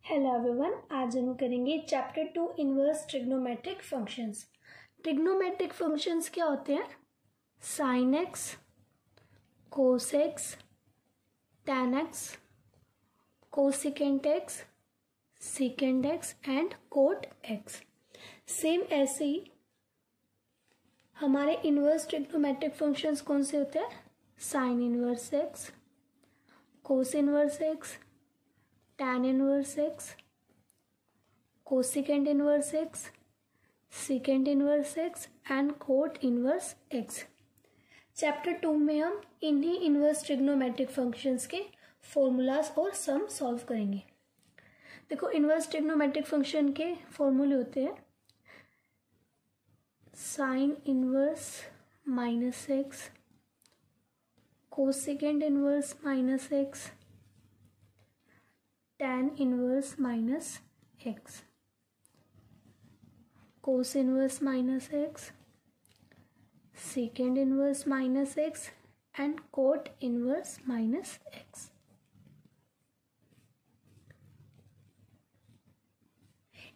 Hello everyone, आज हम करेंगे chapter 2 inverse trigonometric functions. Trigonometric functions क्या होते हैं? Sine x, cos x, tan x, cosecant x, secant x and cot x. Same ऐसे ही हमारे इनवर्स ट्रिग्नोमेट्रिक फंक्शंस कौन से होते हैं? Sine inverse x, cos inverse x, tan inverse x, cosecant inverse x, secant inverse x and cot inverse x. Chapter 2 में हम इन्हीं इनवर्स ट्रिग्नोमेट्रिक फंक्शंस के फॉर्मूलाज और सम सॉल्व करेंगे। देखो, इनवर्स ट्रिग्नोमेट्रिक फंक्शन के फॉर्मूले होते हैं sign inverse minus x, cosecant inverse minus x, tan inverse minus x, cos inverse minus x, second inverse minus x and cot inverse minus x.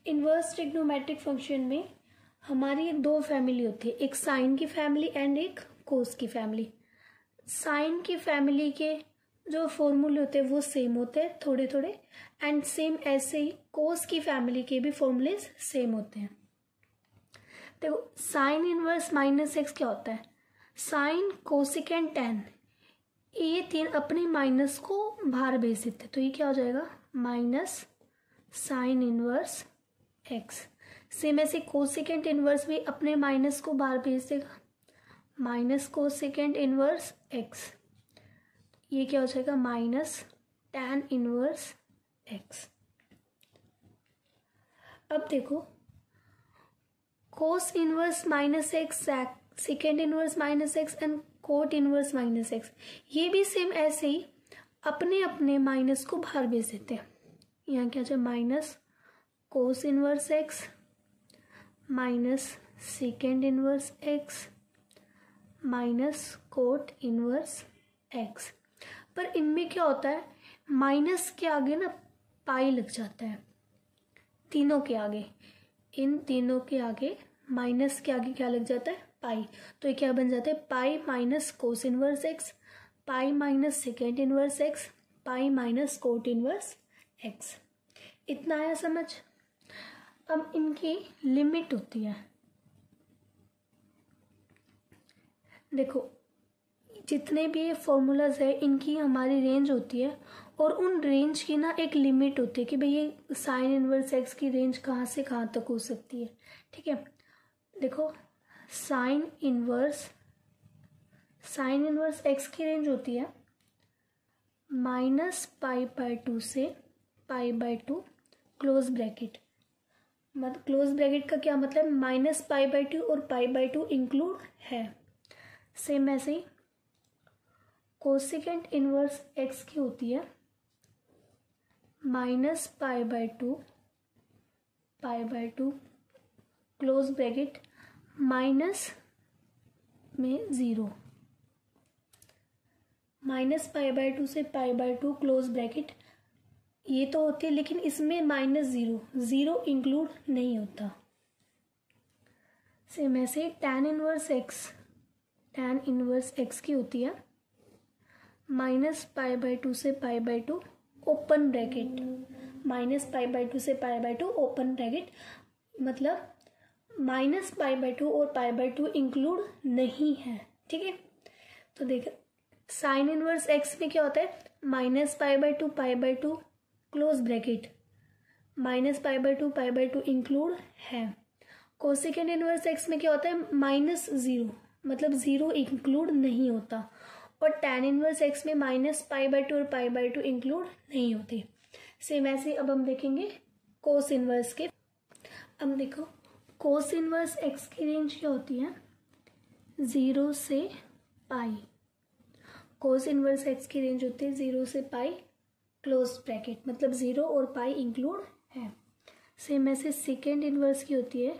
Inverse trigonometric function में हमारी दो family होती है, एक साइन की फैमिली एंड एक कोस की family. Sign की फैमिली के जो फॉर्मूले होते हैं वो सेम होते हैं थोड़े थोड़े, एंड सेम ऐसे ही कोस की फैमिली के भी फॉर्मूलेज सेम होते हैं। देखो, साइन इनवर्स माइनस एक्स क्या होता है? साइन, कोसिकेंट, टैन, ये तीन अपने माइनस को बाहर भेज देते, तो ये क्या हो जाएगा? Minus sine inverse x. Same ऐसे कोसिकेंट इनवर्स भी अपने माइनस को बाहर भेज देगा, माइनस कोसिकेंट इनवर्स एक्स। ये क्या हो जाएगा? Minus tan inverse x. अब देखो, cos inverse minus x, second inverse minus x and cot inverse minus x, ये भी सेम ऐसे ही अपने अपने माइनस को बाहर भेज देते हैं। यहाँ क्या हो जाए? Minus cos inverse x minus second inverse x minus cot inverse x. पर इनमें क्या होता है, माइनस के आगे ना पाई लग जाता है, तीनों के आगे, इन तीनों के आगे माइनस के आगे क्या लग जाता है? पाई। तो ये क्या बन जाता है? Pi minus cos inverse x, पाई minus second inverse x, pi minus cot inverse x. इतना आया समझ? अब इनकी लिमिट होती है। देखो, जितने भी ये फॉर्मूलाज है इनकी हमारी रेंज होती है, और उन रेंज की ना एक लिमिट होती है कि भाई ये साइन इनवर्स एक्स की रेंज कहाँ से कहाँ तक हो सकती है। ठीक है, देखो, साइन इनवर्स एक्स की रेंज होती है माइनस पाई बाय 2 से पाई बाय 2 क्लोज ब्रैकेट। मतलब क्लोज ब्रैकेट का क्या मतलब? माइनस पाई बाय 2 और पाई बाय 2 इंक्लूड है। सेम ऐसे ही कोसिकेंट इनवर्स एक्स की होती है minus pi by 2 close bracket minus में 0, माइनस पाई बाय 2 से पाई बाय 2 क्लोज ब्रैकेट, ये तो होती है, लेकिन इसमें माइनस 0 इंक्लूड नहीं होता। सेम ऐसे टैन इनवर्स एक्स की होती है माइनस पाई बाय 2 से पाई by 2 open bracket, minus pi by 2 से पाई बाय 2 ओपन ब्रैकेट, मतलब माइनस पाई बाय 2 और पाई बाय 2 इंक्लूड नहीं है। ठीक है, तो देखो, साइन इनवर्स एक्स में क्या होता है? Minus pi by 2 close bracket, minus pi by 2 include है। कोसिकेंट इनवर्स एक्स में क्या होता है? माइनस 0, मतलब 0 इंक्लूड नहीं होता, और टैन इनवर्स एक्स में माइनस पाई बाय 2 और पाई बाय 2 इंक्लूड नहीं होते। सेम ऐसे अब हम देखेंगे कोस इनवर्स के। अब देखो, कोस इनवर्स एक्स की रेंज क्या होती है? 0 से पाई। कोस इनवर्स एक्स की रेंज होती है 0 से पाई क्लोज ब्रैकेट, मतलब 0 और पाई इंक्लूड है। सेम ऐसे सेकेंड इनवर्स की होती है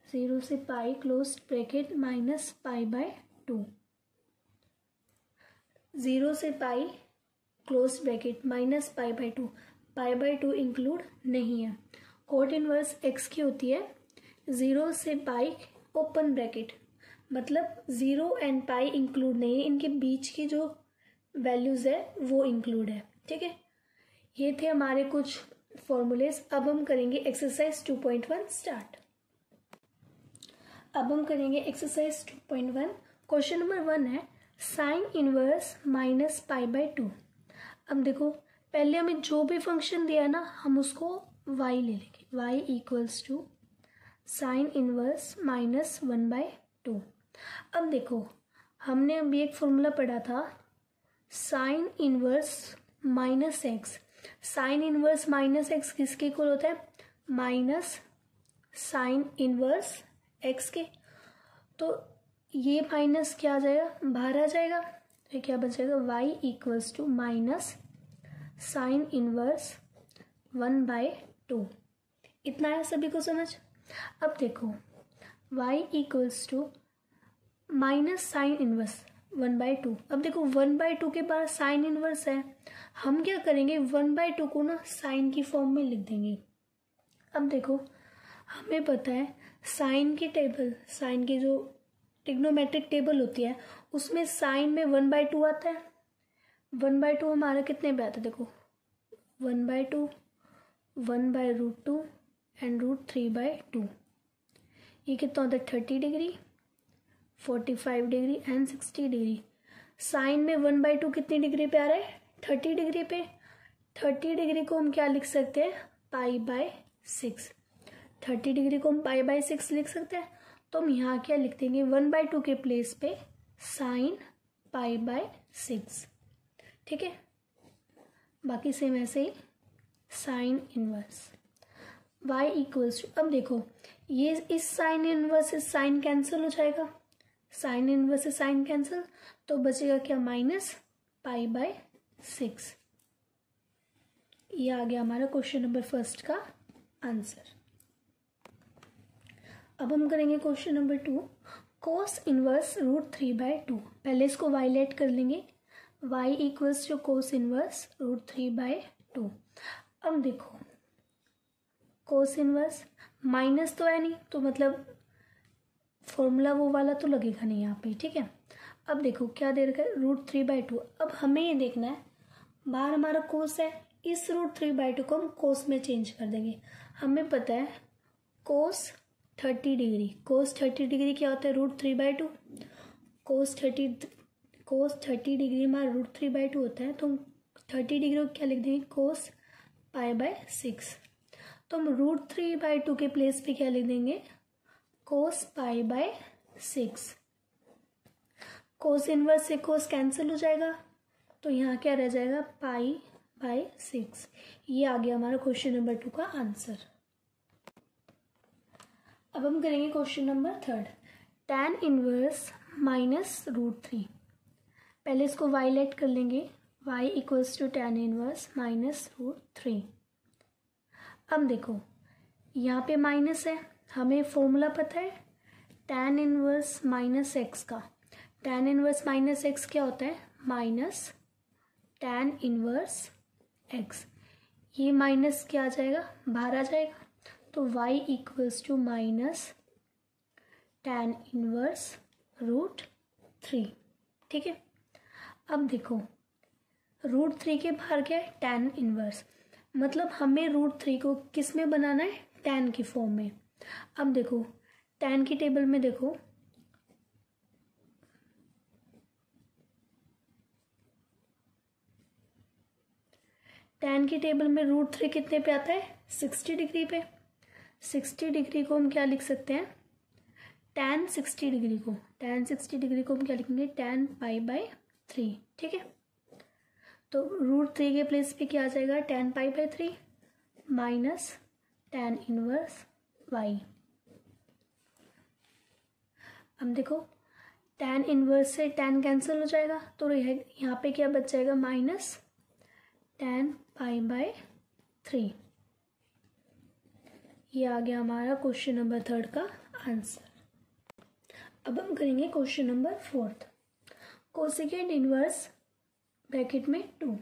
0 से pi close bracket minus pi by 2, 0 से pi close bracket minus pi by 2, pi by two include नहीं है। कोट इनवर्स एक्स की होती है 0 से पाई ओपन ब्रैकेट, मतलब 0 एंड पाई इंक्लूड नहीं है, इनके बीच की जो वैल्यूज है वो इंक्लूड है। ठीक है, ये थे हमारे कुछ फॉर्मूलेज। अब हम करेंगे एक्सरसाइज 2.1 स्टार्ट। अब हम करेंगे एक्सरसाइज 2.1। क्वेश्चन नंबर 1 है sine inverse minus pi by to. अब देखो, पहले हमें जो भी फंक्शन दिया है ना, हम उसको y ले लेंगे, y equals to sine inverse minus 1/2। अब देखो, हमने अभी एक फॉर्मूला पढ़ा था sine inverse minus x. Sine inverse minus x किसके इक्वल होता है? माइनस साइन इनवर्स एक्स के। तो ये माइनस क्या आ जाएगा? बाहर आ जाएगा। तो क्या बचेगा? y equals to minus sine inverse 1/2। इतना है सभी को समझ? अब देखो y equals to minus sine inverse 1/2। अब देखो 1/2 के बाद साइन इनवर्स है, हम क्या करेंगे 1/2 को ना साइन की फॉर्म में लिख देंगे। अब देखो, हमें पता है साइन की टेबल, साइन की जो ट्रिग्नोमेट्रिक टेबल होती है उसमें साइन में 1/2 आता है। 1/2 हमारा कितने पे आता है? देखो 1/2, 1/√2 एंड √3/2। ये कितना होता है? 30 degree, 45 degree and 60 degree. Sine में 1/2 कितनी डिग्री पे आ रहा है? 30 डिग्री पे। 30 डिग्री को हम क्या लिख सकते हैं? π/6। 30 डिग्री को हम π/6 लिख सकते हैं। तो हम यहाँ क्या लिख देंगे? 1/2 के प्लेस पे साइन π/6। ठीक है, बाकी सेम ऐसे ही sine inverse y equals to, अब देखो ये इस साइन इनवर्स से साइन कैंसिल हो जाएगा, साइन इनवर्स से साइन कैंसिल, तो बचेगा क्या? माइनस π/6। ये आ गया हमारा क्वेश्चन नंबर फर्स्ट का आंसर। अब हम करेंगे क्वेश्चन नंबर 2, कोस इनवर्स √3/2। पहले इसको y लेट कर लेंगे, y equals to cos inverse √3/2। अब देखो कोस इनवर्स माइनस तो है नहीं, तो मतलब फॉर्मूला वो वाला तो लगेगा नहीं यहाँ पे। ठीक है, अब देखो क्या दे रखा है? √3/2। अब हमें ये देखना है, बाहर हमारा कोस है, इस √3/2 को हम कोस में चेंज कर देंगे। हमें पता है कोस 30 डिग्री, कोस 30 डिग्री क्या होता है? √3/2। कोस 30 डिग्री हमारा √3/2 होता है, तो हम 30 डिग्री को क्या लिख देंगे? कोस π/6। तो हम √3/2 के प्लेस पे क्या लिख देंगे? कोस π/6। कोस इनवर्स से कोस कैंसिल हो जाएगा, तो यहाँ क्या रह जाएगा? π/6। ये आ गया हमारा क्वेश्चन नंबर 2 का आंसर। अब हम करेंगे question number 3, tan inverse minus √3। पहले इसको y लेट कर लेंगे, y equals to tan inverse minus √3। अब देखो यहाँ पे माइनस है, हमें फॉर्मूला पता है tan इनवर्स माइनस एक्स का। tan इनवर्स माइनस एक्स क्या होता है? Minus tan inverse x. ये माइनस क्या आ जाएगा? बाहर आ जाएगा। तो y equals to minus tan inverse √3। ठीक है, अब देखो √3 के बाहर क्या है? tan इनवर्स, मतलब हमें √3 को किस में बनाना है? tan की फॉर्म में। अब देखो tan की टेबल में देखो, tan की टेबल में √3 कितने पे आता है? 60 डिग्री पे। 60 डिग्री को हम क्या लिख सकते हैं? tan 60 डिग्री को, tan 60 डिग्री को हम क्या लिखेंगे? tan π/3। ठीक है, तो √3 के प्लेस पे क्या आ जाएगा? tan π/3 minus tan inverse y। अब देखो tan इनवर्स से tan कैंसिल हो जाएगा, तो यहाँ पे क्या बच जाएगा? Minus tan π/3। ये आ गया हमारा क्वेश्चन नंबर 3 का आंसर। अब हम करेंगे question number 4, cosecant inverse bracket में 2।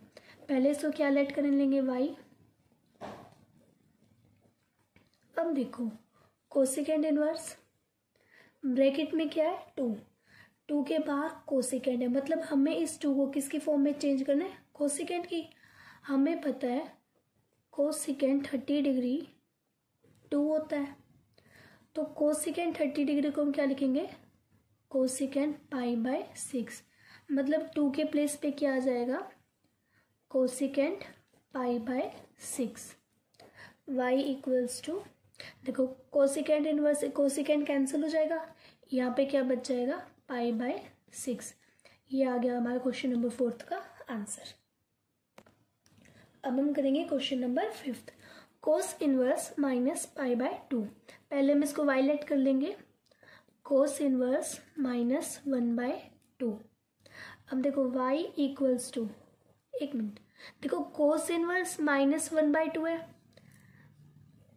पहले इसको क्या लेट कर लेंगे? y, अब देखो कोसेकेंड इनवर्स, ब्रैकेट में क्या है 2, 2 के बाहर कोसेकेंड है, मतलब हमें इस 2 को किसकी फॉर्म में चेंज करना है, कोसेकेंड की। हमें पता है कोसेकेंड 30 डिग्री 2 होता है, तो कोसेकेंड 30 डिग्री को हम क्या लिखेंगे, कोसेकेंड π/6, मतलब 2 के प्लेस पे क्या आ जाएगा, कोसेकेंड π/6। y इक्वल्स टू, देखो कोसेकेंड इनवर्स से कोसेकेंड कैंसिल हो जाएगा, यहाँ पे क्या बच जाएगा π/6। ये आ गया हमारा क्वेश्चन नंबर 4 का आंसर। अब हम करेंगे क्वेश्चन नंबर 5, कोस इनवर्स -π/2। पहले हम इसको वायलेट कर लेंगे, कोस इनवर्स -1/2। अब देखो y इक्वल्स टू, एक मिनट, देखो कोस इनवर्स -1/2 है,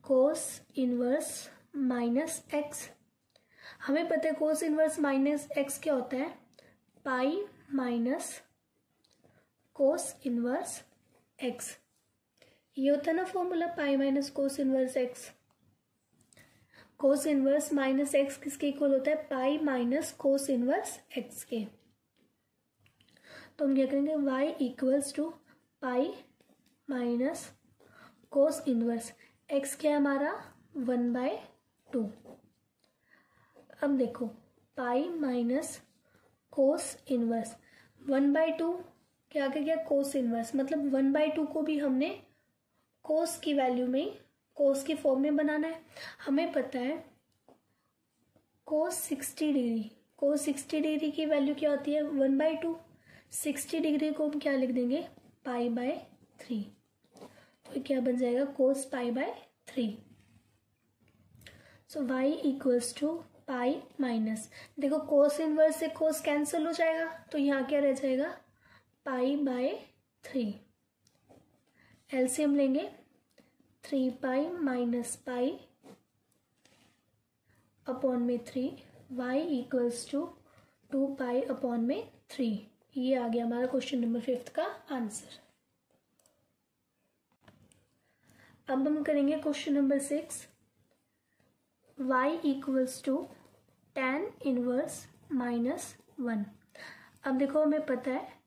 कोस इनवर्स -x, हमें पता है कोस इनवर्स -x क्या होता है, pi minus cos inverse x। ये होता है ना formula, pi minus cos inverse x। Cos inverse -x किसके इक्वल होता है, pi minus cos inverse x के। तो हम क्या करेंगे, y equals to pi minus cos inverse x क्या है हमारा 1/2। अब देखो पाई माइनस कोस इनवर्स 1/2 क्या आ गया, कोस इनवर्स, मतलब 1/2 को भी हमने कोस की वैल्यू में, कोस की फॉर्म में बनाना है। हमें पता है कोस 60 डिग्री, कोस 60 डिग्री की वैल्यू क्या होती है 1/2, 60 डिग्री को हम क्या लिख देंगे π/3, तो क्या बन जाएगा cos π/3। So y equals to pi minus, देखो कोस इनवर्स से कोस कैंसिल हो जाएगा, तो यहाँ क्या रह जाएगा π/3। एलसीएम लेंगे 3π माइनस पाई अपॉन में 3, y इक्वल्स टू 2π अपॉन में 3। ये आ गया हमारा क्वेश्चन नंबर 5 का आंसर। अब हम करेंगे question number 6, y equals to tan inverse -1। अब देखो हमें पता है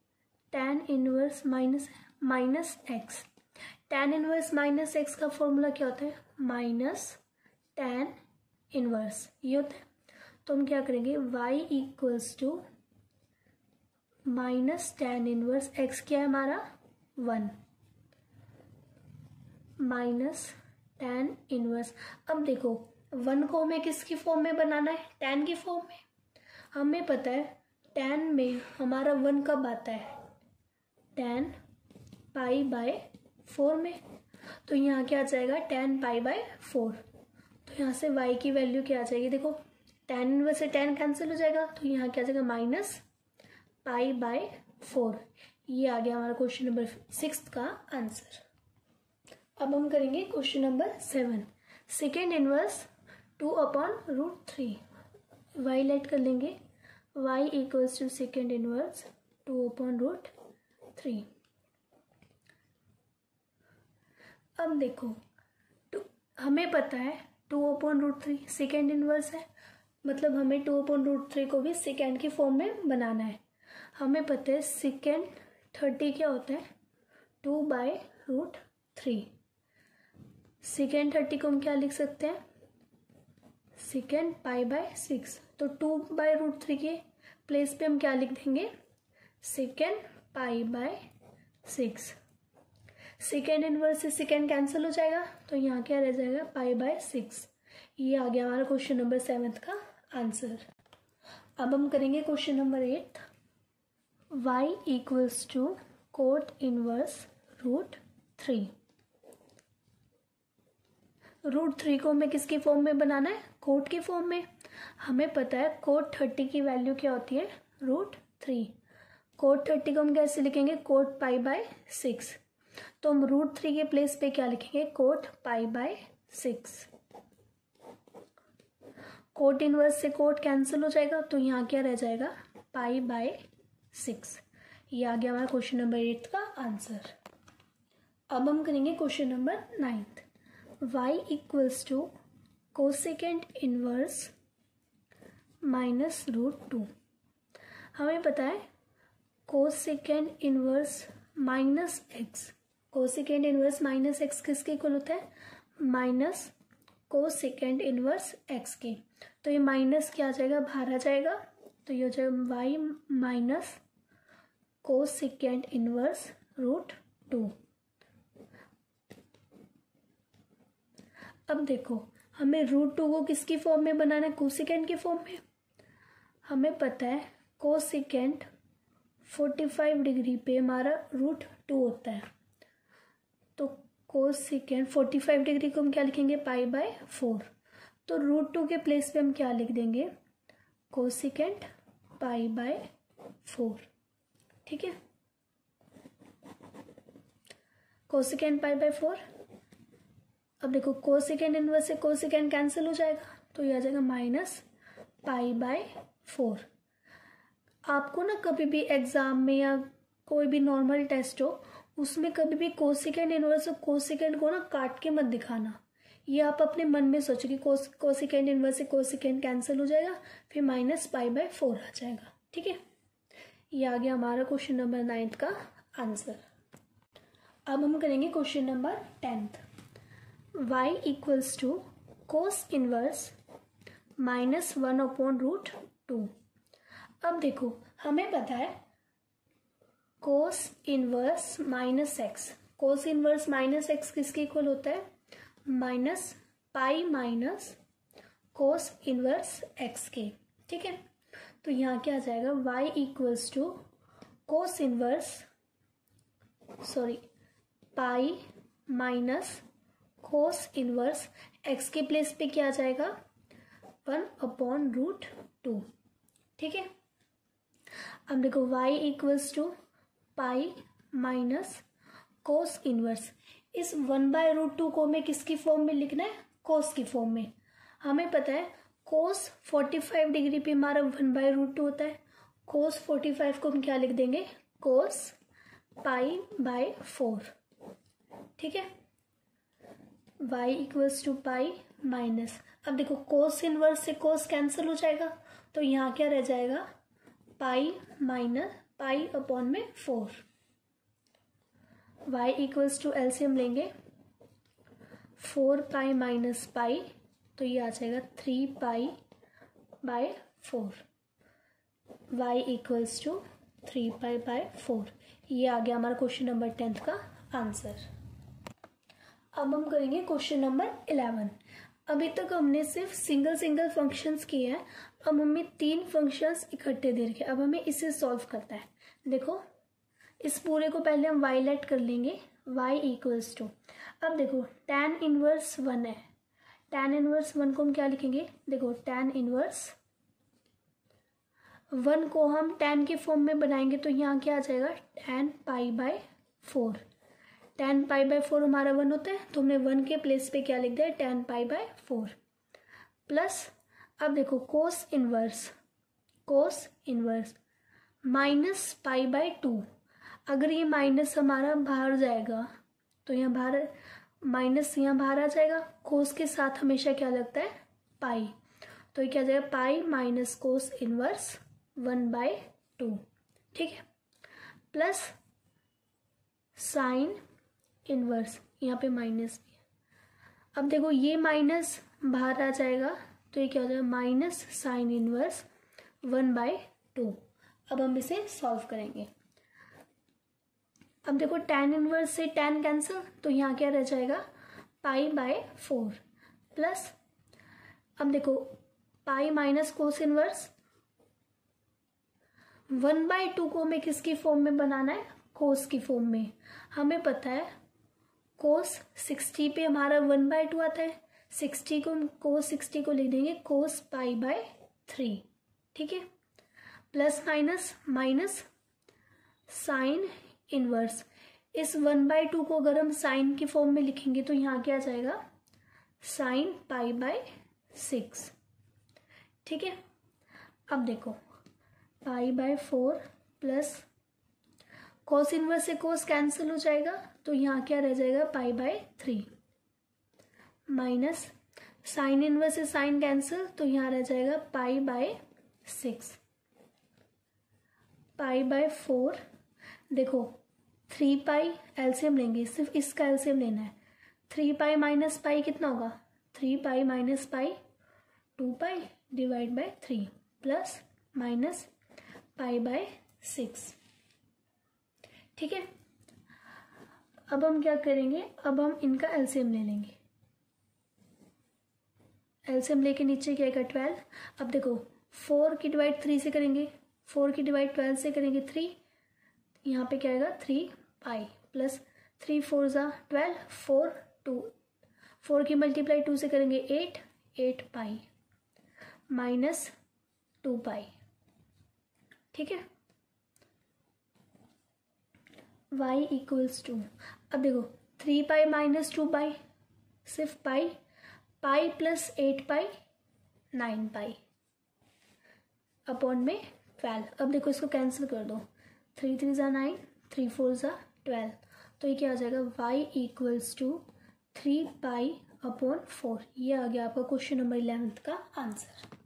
tan inverse minus x, tan inverse minus x का फॉर्मूला क्या होता है, माइनस tan इनवर्स, ये होता है। तो हम क्या करेंगे, y equals to minus tan inverse x क्या है हमारा 1 माइनस tan इनवर्स। अब देखो 1 को हमें किसकी फॉर्म में बनाना है, tan की फॉर्म में। हमें पता है tan में हमारा 1 कब आता है, tan π/4 में, तो यहाँ क्या आ जाएगा tan π/4। तो यहाँ से y की वैल्यू क्या आ जाएगी, देखो tan इनवर्स से tan कैंसिल हो जाएगा, तो यहाँ क्या आ जाएगा -π/4। ये आ गया हमारा क्वेश्चन नंबर 6 का आंसर। अब हम करेंगे question number 7, secant inverse 2/√3। Y let कर लेंगे, y equals to secant inverse 2/√3। अब देखो हमें पता है 2/√3 सेकेंड इनवर्स है, मतलब हमें 2/√3 को भी सेकेंड की फॉर्म में बनाना है। हमें पता है सेकेंड 30 क्या होता है 2/√3। सेकेंड 30 को हम क्या लिख सकते हैं, सेकेंड π/6। तो 2/√3 के प्लेस पे हम क्या लिख देंगे, सेकेंड π/6। सेकेंड इनवर्स से सेकेंड कैंसिल हो जाएगा, तो यहाँ क्या रह जाएगा π/6। ये आ गया हमारा क्वेश्चन नंबर 7 का आंसर। अब हम करेंगे question number 8, y equals to cot inverse √3। √3 को हमें किसकी फॉर्म में बनाना है, कोट की फॉर्म में। हमें पता है कोट 30 की वैल्यू क्या होती है √3। कोट 30 को हम कैसे लिखेंगे, कोट π/6। तो हम √3 के प्लेस पे क्या लिखेंगे, कोट π/6। कोट इनवर्स से कोट कैंसिल हो जाएगा, तो यहाँ क्या रह जाएगा π/6। ये आ गया हमारा क्वेश्चन नंबर 8 का आंसर। अब हम करेंगे question number 9, y equals to cosecant inverse minus root two. हमें पता है cosecant inverse minus x, cosecant inverse minus x किसके इक्वल होता है, माइनस कोसेकेंड इनवर्स एक्स के। तो ये माइनस क्या आ जाएगा, बाहर आ जाएगा, तो ये हो जाएगा y minus cosecant inverse root two. अब देखो हमें रूट टू को किसकी फॉर्म में बनाना है, कोसेकेंड की फॉर्म में। हमें पता है कोसेकेंड 45 डिग्री पे हमारा रूट टू होता है, तो कोसेकेंड 45 डिग्री को हम क्या लिखेंगे, पाई बाय 4। तो रूट टू के प्लेस पे हम क्या लिख देंगे, कोसेकेंड पाई बाय 4। ठीक है, कोसेकेंड पाई बाय 4। अब देखो कोसेकेंड इनवर्स से कोसेकेंड कैंसिल हो जाएगा, तो ये आ जाएगा माइनस पाई बाय 4। आपको ना कभी भी एग्जाम में या कोई भी नॉर्मल टेस्ट हो उसमें कभी भी कोसेकेंड इनवर्स और कोसेकेंड को ना काट के मत दिखाना, ये आप अपने मन में सोचो कि कोसेकेंड इनवर्स से कोसेकेंड कैंसिल हो जाएगा, फिर माइनस पाई बाय 4 आ जाएगा। ठीक है, ये आ गया हमारा क्वेश्चन नंबर 9 का आंसर। अब हम करेंगे question number 10। y equals to cos inverse minus 1 upon root 2। अब देखो हमें पता है cos inverse minus x, cos inverse minus x किसके इक्वल होता है, minus pi minus cos inverse x के। ठीक है, तो यहाँ क्या आ जाएगा, y equals to cos inverse pi minus cos inverse x के प्लेस पे क्या आ जाएगा, 1 अपॉन रूट 2। ठीक है, अब देखो y equals to pi minus cos inverse, इस 1 बाय रूट 2 को हमें किसकी फॉर्म में लिखना है, कोस की फॉर्म में। हमें पता है कोस 45 डिग्री पे हमारा 1 बाय रूट 2 होता है, कोस 45 को हम क्या लिख देंगे, कोस पाई बाय 4। ठीक है, y equals to pi minus, अब देखो कोस इनवर्स से कोस कैंसिल हो जाएगा, तो यहाँ क्या रह जाएगा, पाई माइनस पाई अपॉन में 4। y इक्वल्स टू एलसीएम लेंगे, 4 पाई माइनस पाई, तो ये आ जाएगा 3 pi by 4। y equals to 3 pi by 4। ये आ गया हमारा क्वेश्चन नंबर 10 का आंसर। अब हम करेंगे क्वेश्चन नंबर 11। अभी तक हमने सिर्फ सिंगल फंक्शंस किए हैं, अब हमें 3 फंक्शंस इकट्ठे दे रखे, अब हमें इसे सॉल्व करना है। देखो इस पूरे को पहले हम y लेट कर लेंगे, y इक्वल्स टू, अब देखो tan इनवर्स 1 है, tan इनवर्स 1 को हम क्या लिखेंगे, देखो tan इनवर्स 1 को हम tan के फॉर्म में बनाएंगे, तो यहाँ क्या आ जाएगा, tan pi by 4। tan pi by 4 हमारा 1 होता है, तो हमने 1 के प्लेस पे क्या लिख दिया, tan पाई बाय 4 प्लस, अब देखो cos inverse minus pi by 2। अगर ये माइनस हमारा बाहर जाएगा तो यहाँ बाहर माइनस, यहाँ बाहर आ जाएगा, कोस के साथ हमेशा क्या लगता है, पाई, तो ये क्या आ जाएगा, pi minus cos inverse 1 by 2। ठीक है, प्लस साइन इनवर्स, यहाँ पे माइनस भी है, अब देखो ये माइनस बाहर आ जाएगा, तो ये क्या हो जाएगा, माइनस साइन इनवर्स 1 बाय 2। अब हम इसे सॉल्व करेंगे। अब देखो tan इनवर्स से tan कैंसिल, तो यहाँ क्या रह जाएगा, पाई बाय 4 प्लस, अब देखो pi minus cos inverse 1 by 2 को हमें किसकी फॉर्म में बनाना है, कोस की फॉर्म में। हमें पता है कोस 60 पे हमारा 1 बाय 2 आता है, 60 को हम कोस 60 को लिख देंगे कोस पाई बाय 3। ठीक है, प्लस माइनस साइन इनवर्स, इस 1 बाय 2 को अगर हम साइन की फॉर्म में लिखेंगे तो यहाँ क्या आ जाएगा, साइन पाई बाय 6। ठीक है, अब देखो पाई बाय 4 प्लस कोस इनवर्स से कोस कैंसिल हो जाएगा, तो यहाँ क्या रह जाएगा, pi by 3 minus sine inverse से साइन कैंसिल, तो यहाँ रह जाएगा पाई बाय 6, पाई बाय 4। देखो 3 पाई एलसीएम लेंगे, सिर्फ इसका एलसीएम लेना है। 3 पाई माइनस पाई कितना होगा, 3 pi minus pi 2 pi divide by 3 plus minus pi bye 6। ठीक है, अब हम क्या करेंगे, अब हम इनका एलसीएम ले लेंगे। एलसीएम लेके नीचे क्या आएगा 12। अब देखो 4 की डिवाइड 3 से करेंगे, 4 की डिवाइड 12 से करेंगे 3, यहाँ पे क्या आएगा 3 पाई प्लस 3 4 ज़ा 12, 4 2, 4 की मल्टीप्लाई 2 से करेंगे 8, 8 पाई माइनस 2 पाई। ठीक है, y इक्वल्स टू, अब देखो 3 पाई माइनस 2 पाई, सिर्फ पाई, पाई प्लस 8 पाई 9 पाई अपॉन में 12। अब देखो इसको कैंसिल कर दो, 3 3 ज़ा 9, 3 4 ज़ा 12, तो ये क्या आ जाएगा y equals to 3 pi upon 4। ये आ गया आपका क्वेश्चन नंबर 11 का आंसर।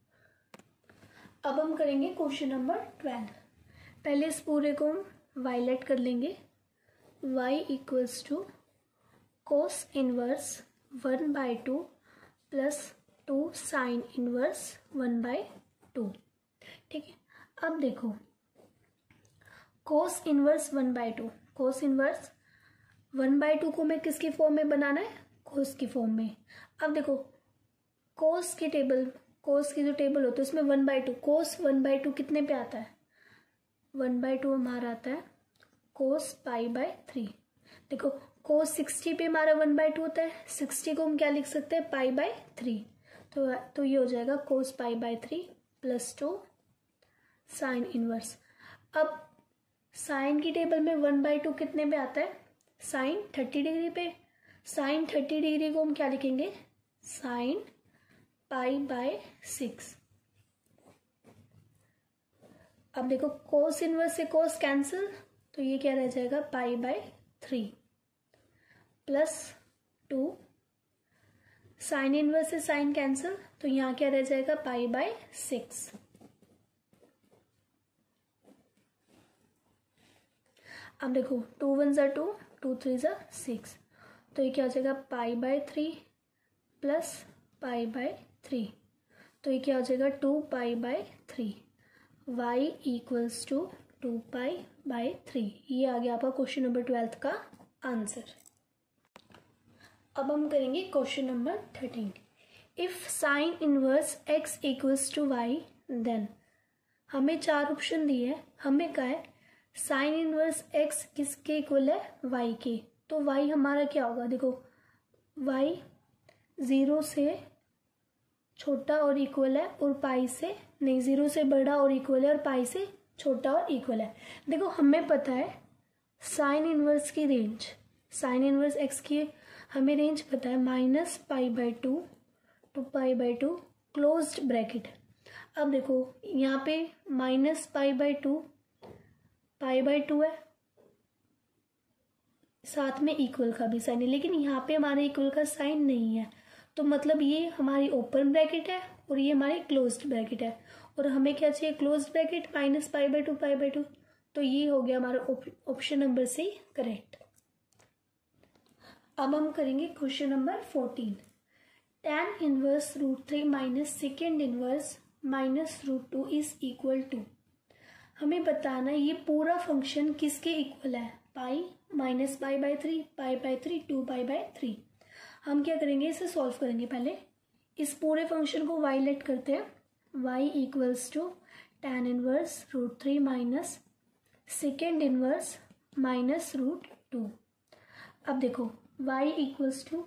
अब हम करेंगे क्वेश्चन नंबर 12। पहले इस पूरे को हम वायलेट कर लेंगे। y equals to cos inverse 1/2 plus 2 sine inverse 1/2। ठीक है, अब देखो कोस इनवर्स 1/2, कोस इनवर्स 1/2 को मैं किसकी फॉर्म में बनाना है, कोस की फॉर्म में। अब देखो कोस की टेबल, कोस की जो टेबल होती है उसमें 1/2, कोस 1/2 कितने पे आता है, 1/2 हमारा आता है कोस पाई बाय 3। देखो कोस 60 पे हमारा 1/2 होता है, 60 को हम क्या लिख सकते हैं पाई बाय 3, तो ये हो जाएगा cos pi by 3 plus 2 sine inverse. अब साइन की टेबल में 1/2 कितने पे आता है, साइन 30 डिग्री पे, साइन 30 डिग्री को हम क्या लिखेंगे, साइन पाई बाय 6। अब देखो कोस इनवर्स से कोस कैंसिल, तो ये क्या रह जाएगा pi by 3 plus 2 sine inverse से साइन कैंसिल, तो यहाँ क्या रह जाएगा पाई बाय 6। अब देखो 2 1 ज़ा 2, 2 3 ज़ा 6, तो ये क्या हो जाएगा pi by 3 plus pi by 3, तो ये क्या हो जाएगा 2 pi by 3। y equals to 2 pi by 3। ये आ गया आपका क्वेश्चन नंबर 12 का आंसर। अब हम करेंगे question number 13। If sine inverse x equals to y then, हमें 4 ऑप्शन दिए हैं, हमें कहा है साइन इनवर्स x किसके इक्वल है, y के, तो y हमारा क्या होगा, देखो y 0 से छोटा और इक्वल है और पाई से नहीं, 0 से बड़ा और इक्वल है और पाई से छोटा और इक्वल है। देखो हमें पता है साइन इनवर्स की रेंज, साइन इनवर्स x की हमें रेंज पता है -π/2 to π/2 क्लोज्ड ब्रैकेट। अब देखो यहाँ पे -π/2 π/2 है, साथ में इक्वल का भी साइन है, लेकिन यहाँ पे हमारे इक्वल का साइन नहीं है, तो मतलब ये हमारी ओपन ब्रैकेट है और ये हमारी क्लोज्ड ब्रैकेट है, और हमें क्या चाहिए क्लोज्ड ब्रैकेट -π/2 π/2, तो ये हो गया हमारा ऑप्शन नंबर सी करेक्ट। अब हम करेंगे question number 14। tan inverse √3 minus second inverse -√2 is equal to, हमें बताना ये पूरा फंक्शन किसके इक्वल है, पाई -π/3 π/3 2π/3। हम क्या करेंगे, इसे सॉल्व करेंगे। पहले इस पूरे फंक्शन को वायलेट करते हैं, y equals to tan inverse √3 minus second inverse -√2। अब देखो y equals to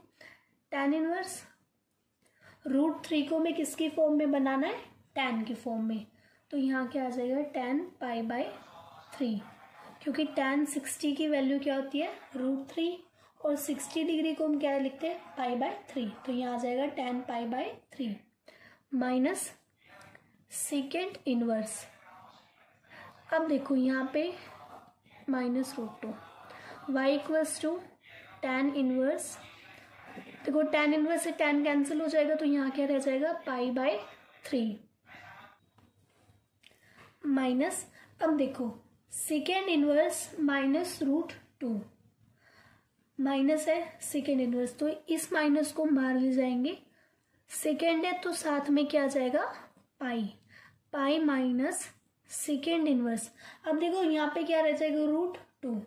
tan inverse √3 को मैं किसकी फॉर्म में बनाना है, tan की फॉर्म में, तो यहाँ क्या आ जाएगा tan π/3, क्योंकि tan 60 की वैल्यू क्या होती है √3 और 60 डिग्री को हम क्या लिखते हैं π/3, तो यहाँ आ जाएगा tan π/3 माइनस सेकेंड इनवर्स। अब देखो यहाँ पे -√2, y equals to tan inverse देखो tan इनवर्स से tan कैंसिल हो जाएगा, तो यहाँ क्या रह जाएगा π/3 माइनस, अब देखो सेकेंड इनवर्स -√2 माइनस है सेकेंड इनवर्स, तो इस माइनस को बाहर ले जाएंगे, सेकेंड है तो साथ में क्या आ जाएगा पाई माइनस सेकेंड इनवर्स। अब देखो यहाँ पे क्या रह जाएगा √2,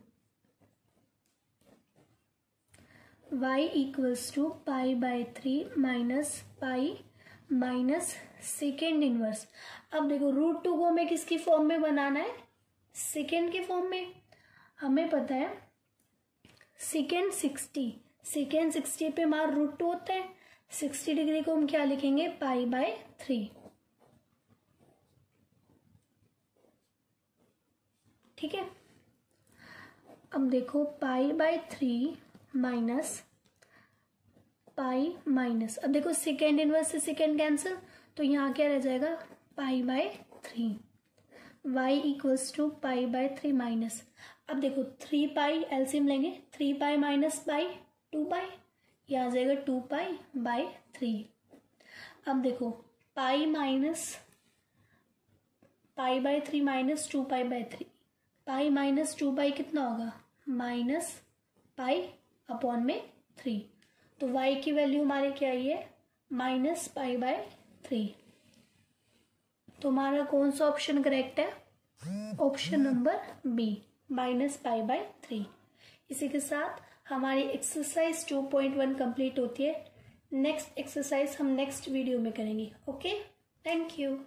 y equals to π/3 minus pi minus second inverse. अब देखो √2 को हमें किसकी फॉर्म में बनाना है, सेकेंड के फॉर्म में। हमें पता है सेकेंड 60 पे हमारा √2 होता है, 60 डिग्री को हम क्या लिखेंगे π/3, ठीक है। अब देखो π/3 माइनस माइनस, अब देखो सेकेंड इनवर्स से सेकेंड कैंसिल, तो यहाँ क्या रह जाएगा π/3, y इक्वल्स टू π/3 माइनस, अब देखो 3 एलसीएम लेंगे, 3 माइनस 2 यह आ जाएगा 2π/3। अब देखो π/3 माइनस 2π/3, पाई माइनस 2 कितना होगा -π/3, तो y की वैल्यू हमारी क्या आई है -π/3। तो हमारा कौन सा ऑप्शन करेक्ट है, ऑप्शन नंबर बी -π/3। इसी के साथ हमारी एक्सरसाइज 2.1 कंप्लीट होती है। नेक्स्ट एक्सरसाइज हम नेक्स्ट वीडियो में करेंगे। Okay, thank you.